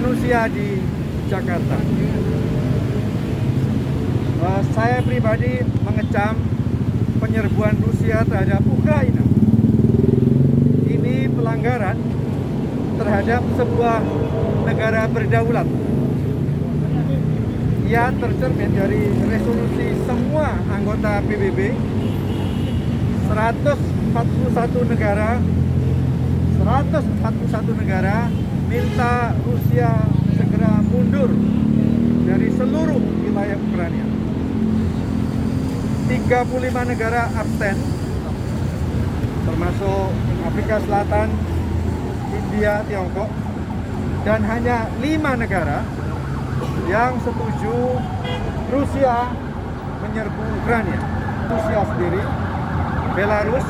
manusia di Jakarta. Saya pribadi mengecam penyerbuan Rusia terhadap Ukraina. Ini pelanggaran terhadap sebuah negara berdaulat yang tercermin dari resolusi semua anggota PBB. 141 negara minta Rusia segera mundur dari seluruh wilayah Ukraina. 35 negara abstain, termasuk Afrika Selatan, India, Tiongkok, dan hanya 5 negara yang setuju Rusia menyerbu Ukraina. Rusia sendiri, Belarus,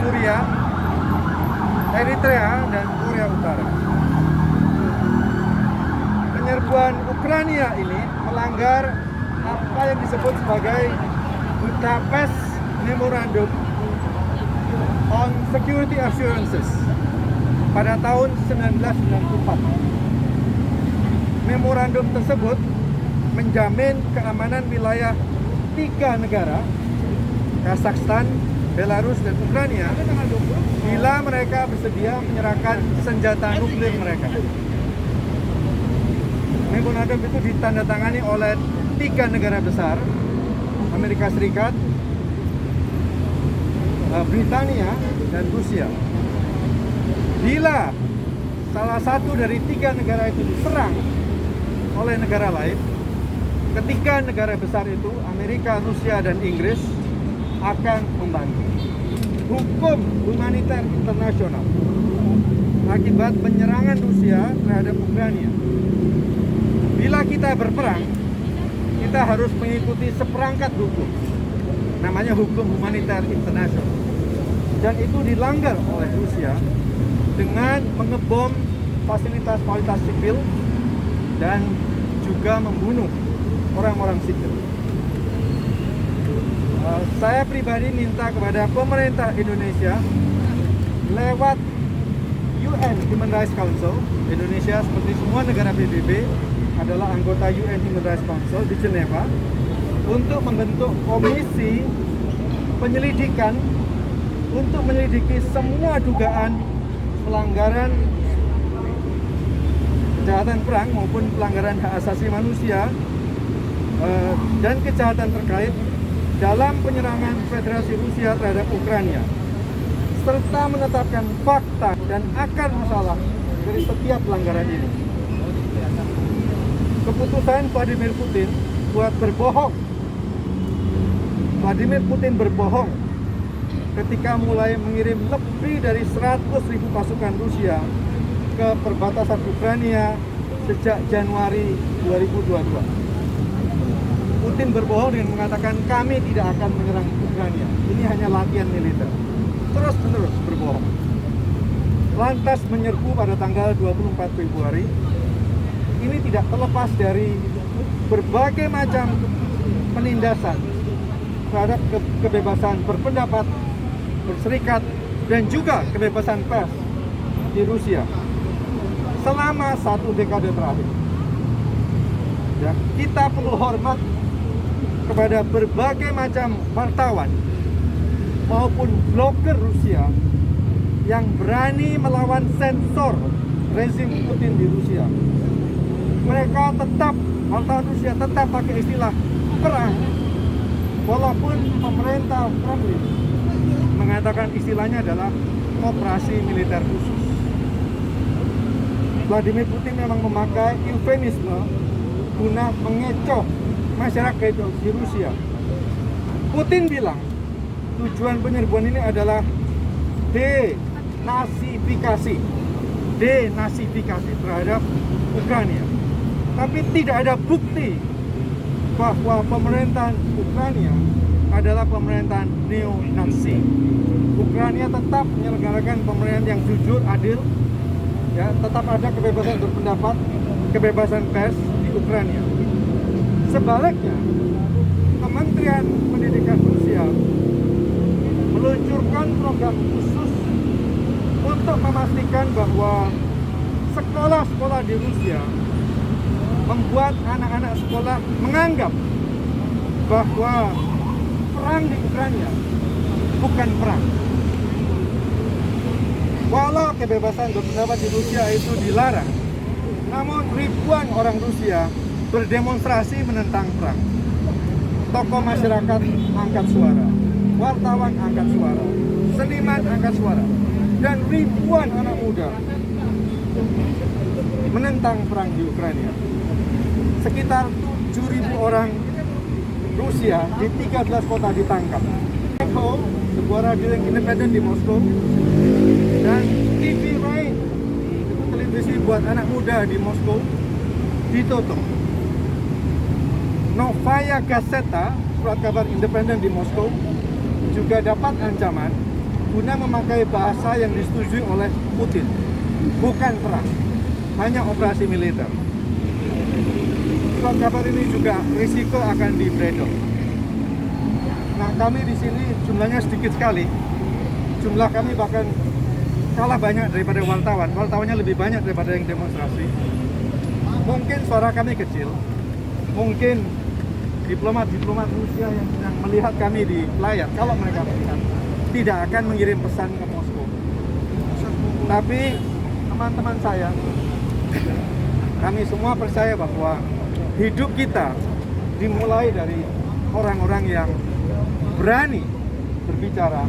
Suriah, Eritrea, dan Korea Utara. Penyerbuan Ukraina ini melanggar apa yang disebut sebagai Budapest Memorandum on Security Assurances pada tahun 1994. Memorandum tersebut menjamin keamanan wilayah 3 negara, Kazakhstan, Belarus, dan Ukraina, bila mereka bersedia menyerahkan senjata nuklir mereka. Memorandum itu ditandatangani oleh 3 negara besar, Amerika Serikat, Britania, dan Rusia. Bila salah satu dari 3 negara itu diserang oleh negara lain, ketiga negara besar itu, Amerika, Rusia, dan Inggris, akan membantu. Hukum humaniter internasional akibat penyerangan Rusia terhadap Ukraina. Bila kita berperang, kita harus mengikuti seperangkat hukum, namanya hukum humaniter internasional, dan itu dilanggar oleh Rusia dengan mengebom fasilitas sipil dan juga membunuh orang-orang sipil. Saya pribadi minta kepada pemerintah Indonesia lewat UN Human Rights Council. Indonesia seperti semua negara PBB adalah anggota UN Human Rights Council di Geneva untuk membentuk komisi penyelidikan untuk menyelidiki semua dugaan pelanggaran kejahatan perang maupun pelanggaran hak asasi manusia dan kejahatan terkait dalam penyerangan Federasi Rusia terhadap Ukraina, serta menetapkan fakta dan akar masalah dari setiap pelanggaran ini. Keputusan Vladimir Putin buat berbohong. Vladimir Putin berbohong ketika mulai mengirim lebih dari 100.000 pasukan Rusia ke perbatasan Ukraina sejak Januari 2022. Putin berbohong dengan mengatakan kami tidak akan menyerang Ukraina. Ini hanya latihan militer. Terus-menerus berbohong. Lantas menyerbu pada tanggal 24 Februari. Ini tidak terlepas dari berbagai macam penindasan terhadap kebebasan berpendapat, berserikat, dan juga kebebasan pers di Rusia selama 1 dekade terakhir. Ya, kita perlu hormat kepada berbagai macam wartawan maupun blogger Rusia yang berani melawan sensor rezim Putin di Rusia. Mereka tetap, wartawan Rusia tetap pakai istilah perang, walaupun pemerintah Kremlin mengatakan istilahnya adalah operasi militer khusus. Vladimir Putin memang memakai eufemisme guna mengecoh masyarakat di Rusia. Putin bilang tujuan penyerbuan ini adalah denasifikasi terhadap Ukraina. Tapi tidak ada bukti bahwa pemerintahan Ukraina adalah pemerintahan neo-Nazi. Ukraina tetap menyelenggarakan pemerintahan yang jujur, adil, ya, tetap ada kebebasan berpendapat, kebebasan pers di Ukraina. Sebaliknya, Kementerian Pendidikan Rusia meluncurkan program khusus untuk memastikan bahwa sekolah-sekolah di Rusia membuat anak-anak sekolah menganggap bahwa perang di Ukraina bukan perang. Walau kebebasan berpendapat di Rusia itu dilarang, namun ribuan orang Rusia berdemonstrasi menentang perang. Tokoh masyarakat angkat suara, wartawan angkat suara, seniman angkat suara, dan ribuan anak muda menentang perang di Ukraina. Sekitar 7.000 orang Rusia di 13 kota ditangkap. Echo, sebuah radio yang independen di Moskow, dan TV lain, televisi buat anak muda di Moskow, ditutup. Novaya Gazeta, surat kabar independen di Moskow, juga dapat ancaman guna memakai bahasa yang disetujui oleh Putin. Bukan perang, hanya operasi militer. Surat kabar ini juga risiko akan di-bredel. Nah, kami di sini jumlahnya sedikit sekali. Jumlah kami bahkan kalah banyak daripada wartawan. Wartawannya lebih banyak daripada yang demonstrasi. Mungkin suara kami kecil. Mungkin diplomat-diplomat Rusia yang sedang melihat kami di layar, kalau mereka melihat, tidak akan mengirim pesan ke Moskow. Tapi teman-teman saya, kami semua percaya bahwa hidup kita dimulai dari orang-orang yang berani berbicara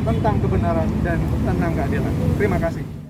tentang kebenaran dan tentang keadilan. Terima kasih.